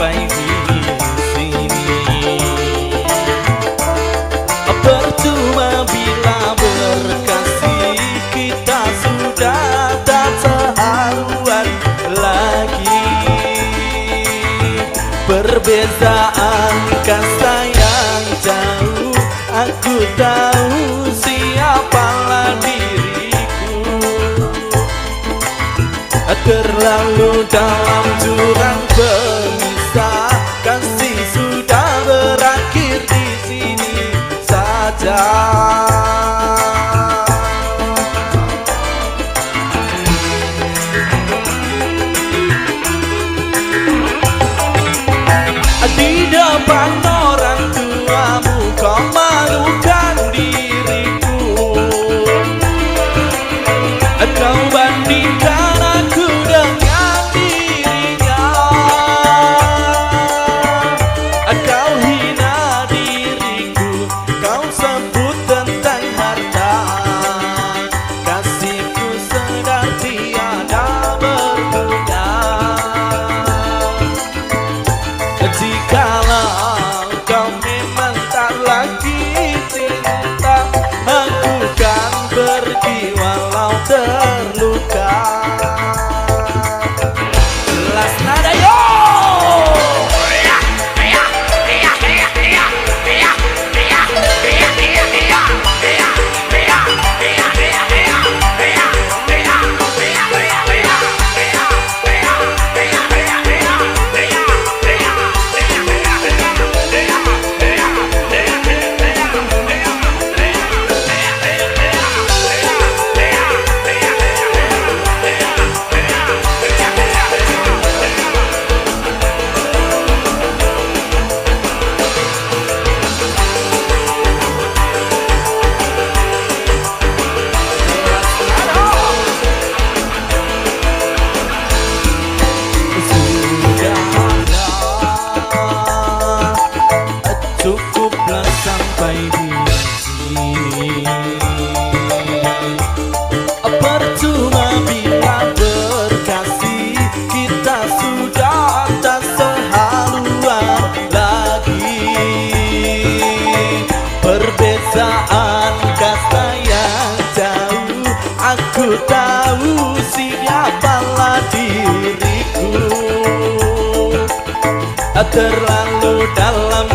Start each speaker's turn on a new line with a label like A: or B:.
A: sampai di sini. Percuma bila berkasih, kita sudah tak seharuan lagi. Perbedaan kasta yang jauh, aku tahu siapalah diriku. Terlalu dalam jurang pemisah, kasih sudah berakhir di sini saja. Di depan orang tuamu kau malukan diriku. Kau bandingkan aku dengan dirinya. Kau hina diriku, kau sebut tentang harta. Kasihku sedang tiada berguna. Jikalau kau memang tak lagi cinta, aku kan pergi walau terluka. Jelas nada yo. Cukuplah sampai di sini. Percuma bila berkasih, kita sudah tak sehaluan lagi. Perbedaan kasta yang jauh, aku tahu siapalah diriku. Terlalu dalam